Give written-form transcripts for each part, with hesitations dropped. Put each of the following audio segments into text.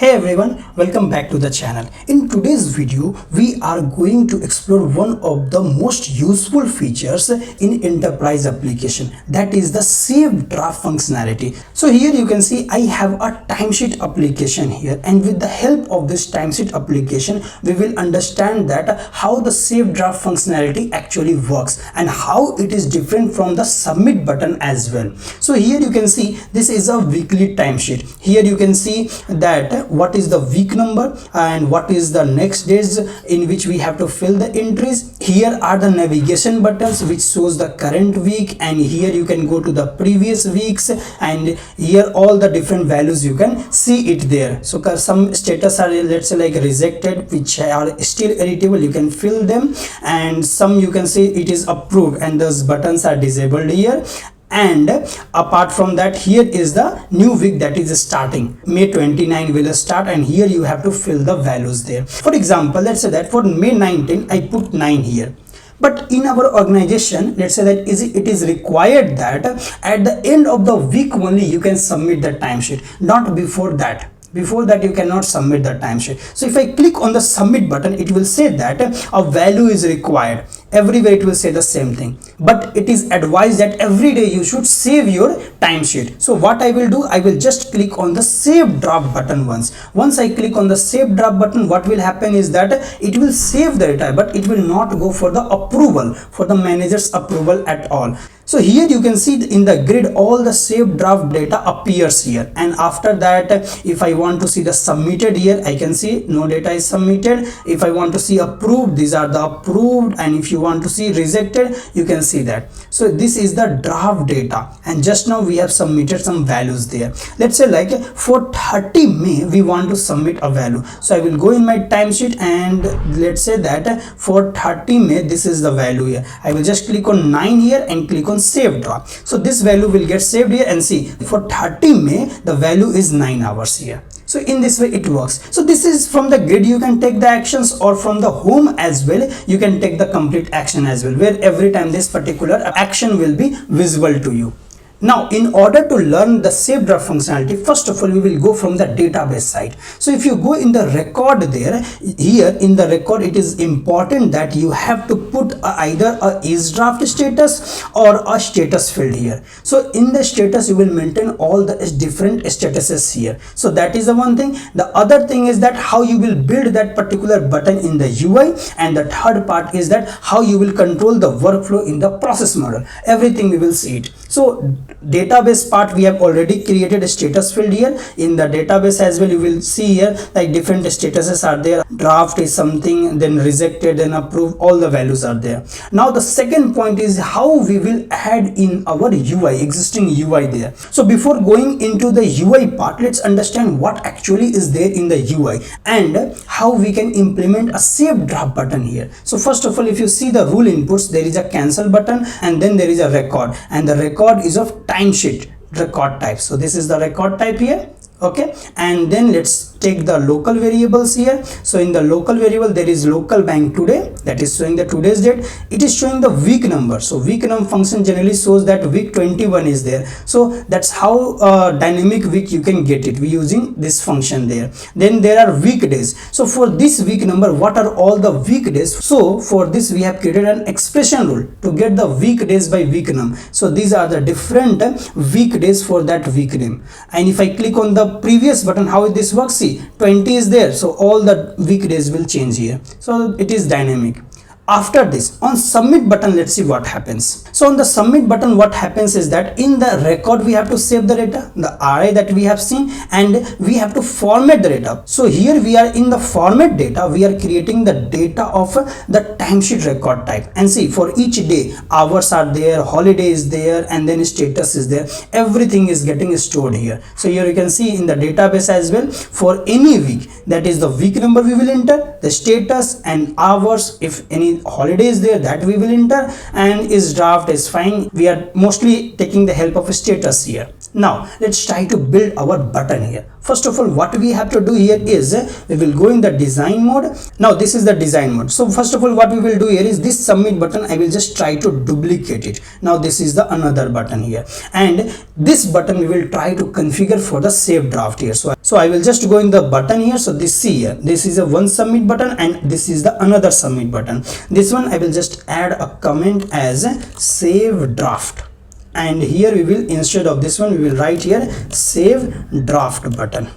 Hey everyone, welcome back to the channel. In today's video, we are going to explore one of the most useful features in enterprise application, that is the save draft functionality. So here you can see I have a timesheet application here, and with the help of this timesheet application, we will understand that how the save draft functionality actually works and how it is different from the submit button as well. So here you can see this is a weekly timesheet. Here you can see that what is the week number and what is the next days in which we have to fill the entries. Here are the navigation buttons which shows the current week, and here you can go to the previous weeks, and here all the different values you can see it there. So some status are, let's say, like rejected, which are still editable, you can fill them, and some you can see it is approved and those buttons are disabled here. And apart from that, here is the new week that is starting. May 29 will start, and here you have to fill the values there. For example, let's say that for May 19 I put 9 here. But in our organization, let's say that it is required that at the end of the week only you can submit the timesheet, not before that. Before that you cannot submit the timesheet. So if I click on the submit button, it will say that a value is required. Everywhere it will say the same thing, but it is advised that every day you should save your timesheet. So what I will do, I will just click on the save draft button once I click on the save draft button, what will happen is that it will save the data, but it will not go for the approval, for the manager's approval at all. So here you can see in the grid all the saved draft data appears here, and after that if I want to see the submitted, here I can see no data is submitted. If I want to see approved, these are the approved, and if you want to see rejected, you can see that. So this is the draft data, and just now we have submitted some values there. Let's say like for 30 May we want to submit a value, so I will go in my timesheet and let's say that for 30 May this is the value here. I will just click on 9 here and click on save draft. So this value will get saved here, and see for 30 May the value is 9 hours here. So in this way it works. So this is from the grid you can take the actions, or from the home as well you can take the complete action as well, where every time this particular action will be visible to you. Now, in order to learn the save draft functionality, first of all, we will go from the database side. So if you go in the record there, here in the record, it is important that you have to put either a is draft status or a status field here. So in the status, you will maintain all the different statuses here. So that is the one thing. The other thing is that how you will build that particular button in the UI, and the third part is that how you will control the workflow in the process model. Everything we will see it. So database part, we have already created a status field here. In the database as well, you will see here like different statuses are there. Draft is something, then rejected, then approved, all the values are there. Now the second point is how we will add in our UI, existing UI there. So before going into the UI part, let's understand what actually is there in the UI and how we can implement a save draft button here. So first of all, if you see the rule inputs, there is a cancel button, and then there is a record, and the record is of timesheet record type. So this is the record type here. Okay, and then let's take the local variables here. So in the local variable, there is local bank today, that is showing the today's date. It is showing the week number. So week number function generally shows that week 21 is there. So that's how dynamic week you can get it, we using this function there. Then there are weekdays. So for this week number, what are all the weekdays? So for this we have created an expression rule to get the weekdays by week num. So these are the different weekdays for that week name. And if I click on the previous button, how this works, see 20 is there, so all the weekdays will change here. So it is dynamic. After this, on submit button, let's see what happens. So on the submit button, what happens is that in the record we have to save the data, the array that we have seen, and we have to format the data. So here we are in the format data, we are creating the data of the timesheet record type, and see for each day hours are there, holiday is there, and then status is there. Everything is getting stored here. So here you can see in the database as well, for any week, that is the week number we will enter, the status and hours, if any holiday is there, that we will enter, and is draft is fine. We are mostly taking the help of a status here. Now let's try to build our button here. First of all, what we have to do here is we will go in the design mode. Now this is the design mode. So first of all, what we will do here is this submit button, I will just try to duplicate it. Now this is the another button here, and this button we will try to configure for the save draft here. So I will just go in the button here. So see here, this is a one submit button and this is the another submit button. This one I will just add a comment as save draft, and here we will, instead of this one, we will write here save draft button,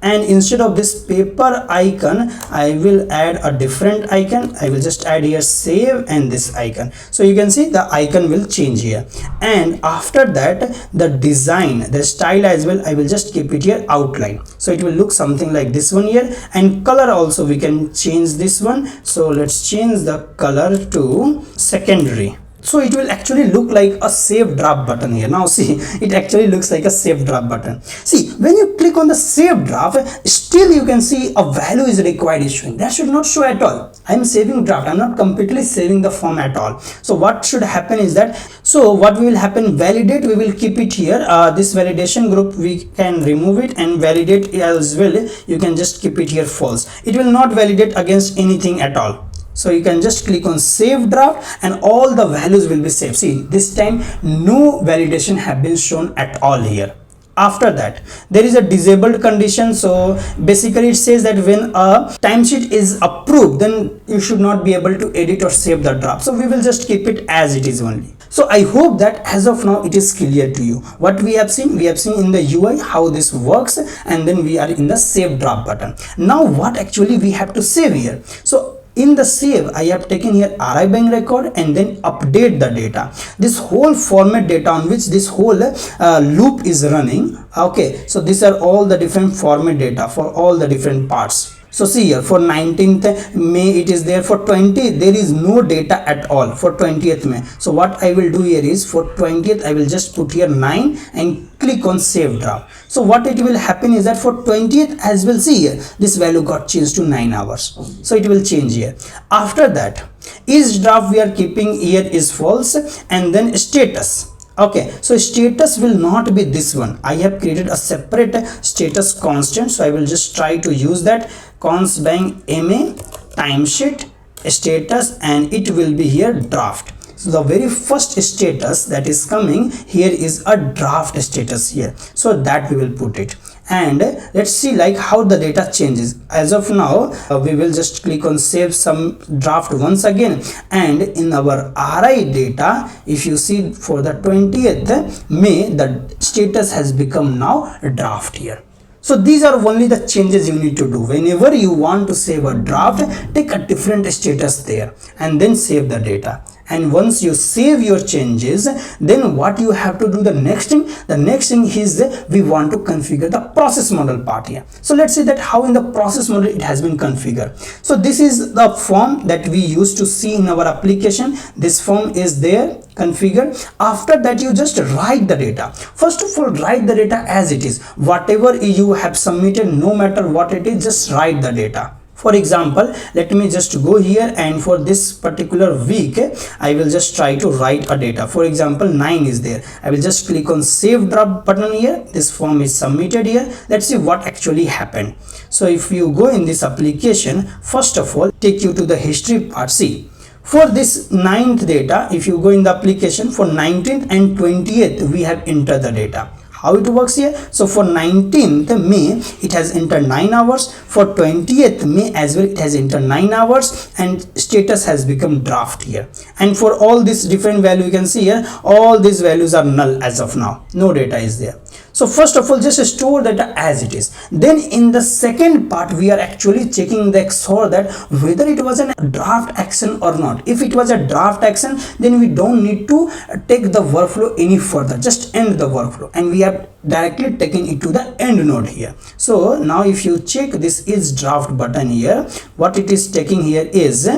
and instead of this paper icon I will add a different icon. I will just add here save and this icon. So you can see the icon will change here, and after that the design, the style as well, I will just keep it here outline. So it will look something like this one here, and color also we can change this one. So let's change the color to secondary. So it will actually look like a save draft button here. Now see, it actually looks like a save draft button. See, when you click on the save draft, still you can see a value is required is showing. That should not show at all. I am saving draft, I am not completely saving the form at all. So what should happen is that, so what will happen, validate, we will keep it here. This validation group we can remove it, and validate as well, you can just keep it here false. It will not validate against anything at all. So you can just click on save draft and all the values will be saved. See, this time no validation have been shown at all here. After that, there is a disabled condition. So basically it says that when a timesheet is approved, then you should not be able to edit or save the draft. So we will just keep it as it is only. So I hope that as of now it is clear to you. What we have seen in the UI how this works, and then we are in the save draft button. Now what actually we have to save here? So in the save, I have taken here RI bank record and then update the data. This whole format data on which this whole loop is running. Okay, so these are all the different format data for all the different parts. So see here, for 19th May it is there. For 20th there is no data at all for 20th May. So what I will do here is for 20th I will just put here 9 and click on save draft. So what it will happen is that for 20th as well, see here, this value got changed to 9 hours. So it will change here. After that, each draft we are keeping here is false, and then status. Okay, so status will not be this one. I have created a separate status constant. So I will just try to use that const bank ma timesheet status, and it will be here draft. So the very first status that is coming here is a draft status here. So that we will put it, and let's see like how the data changes. As of now, we will just click on save some draft once again, and in our RI data, if you see for the 20th May, the status has become now draft here. So these are only the changes you need to do. Whenever you want to save a draft, take a different status there and then save the data. And once you save your changes, then what you have to do, the next thing is we want to configure the process model part here. So let's see that how in the process model it has been configured. So this is the form that we used to see in our application. This form is there configured. After that, you just write the data. First of all, write the data as it is. Whatever you have submitted, no matter what it is, just write the data. For example, let me just go here, and for this particular week I will just try to write a data. For example, 9 is there. I will just click on save draft button here. This form is submitted here. Let's see what actually happened. So if you go in this application, first of all take you to the history part. See, for this 9th data, if you go in the application, for 19th and 20th we have entered the data. How it works here? So for 19th May it has entered 9 hours, for 20th May as well it has entered 9 hours, and status has become draft here. And for all this different value, you can see here all these values are null as of now. No data is there. So first of all, just store data as it is. Then in the second part, we are actually checking the XOR that whether it was a draft action or not. If it was a draft action, then we don't need to take the workflow any further. Just end the workflow, and we have directly taken it to the end node here. So now if you check this is draft button here, what it is taking here is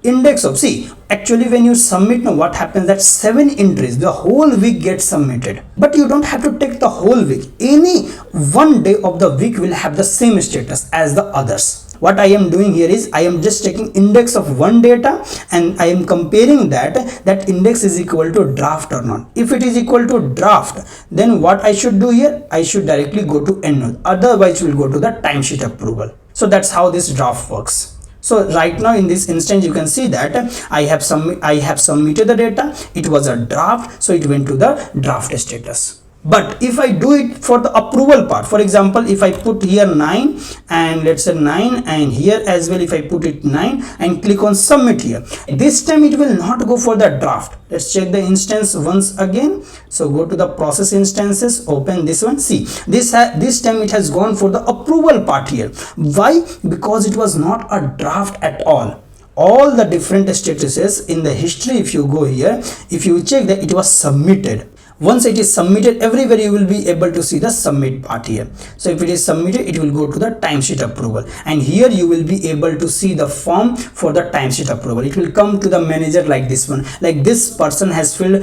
index of, see, actually when you submit, now what happens that 7 entries, the whole week gets submitted, but you don't have to take the whole week. Any one day of the week will have the same status as the others. what I am doing here is I am just taking index of one data and I am comparing that index is equal to draft or not. If it is equal to draft, then what I should do here, I should directly go to end node, otherwise we'll go to the timesheet approval. So that's how this draft works. So right now in this instance you can see that I have submitted the data, it was a draft, so it went to the draft status. But if I do it for the approval part, for example, if I put here 9 and let's say 9, and here as well if I put it 9 and click on submit here, this time it will not go for the draft. Let's check the instance once again. So go to the process instances, open this one. See, this time it has gone for the approval part here. Why? Because it was not a draft at all the different statuses in the history. If you go here, if you check that it was submitted, once it is submitted, everywhere you will be able to see the submit part here. So if it is submitted, it will go to the timesheet approval, and here you will be able to see the form for the timesheet approval. It will come to the manager like this one, like this person has filled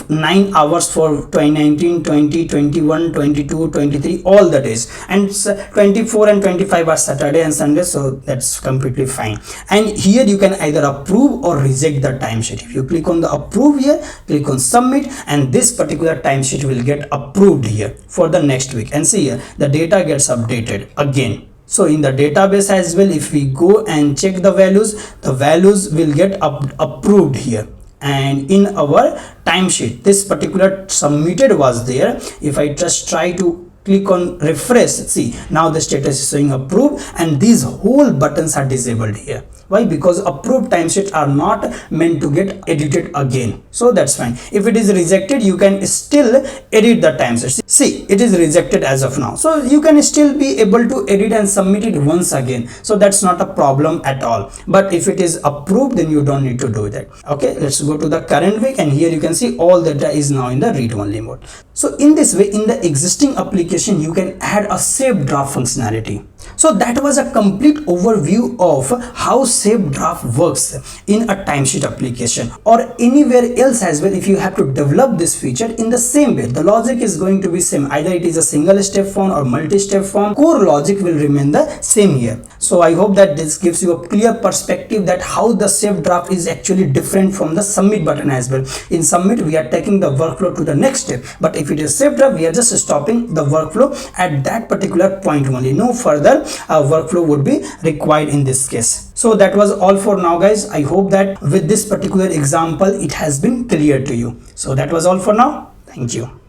9 hours for 2019, 20, 21, 22, 23, all the days, and 24 and 25 are Saturday and Sunday, so that's completely fine. And here you can either approve or reject the timesheet. If you click on the approve here, click on submit, and this particular timesheet will get approved here for the next week. And see here, the data gets updated again. So in the database as well, if we go and check the values will get approved here. And in our timesheet, this particular submitted was there. If I just try to click on refresh, see, now the status is showing approved, and these whole buttons are disabled here. Why? Because approved timesheets are not meant to get edited again. So that's fine. If it is rejected, you can still edit the timesheet. See, it is rejected as of now, so you can still be able to edit and submit it once again. So that's not a problem at all. But if it is approved, then you don't need to do that. Okay, let's go to the current week, and here you can see all data is now in the read-only mode. So in this way, in the existing application, you can add a save draft functionality. So that was a complete overview of how save draft works in a timesheet application or anywhere else as well. If you have to develop this feature in the same way, the logic is going to be same. Either it is a single step form or multi-step form, core logic will remain the same here. So I hope that this gives you a clear perspective that how the save draft is actually different from the submit button as well. In submit, we are taking the workflow to the next step, but if it is save draft, we are just stopping the workflow at that particular point only. No further workflow would be required in this case. So that was all for now, guys. I hope that with this particular example it has been clear to you. So that was all for now. Thank you.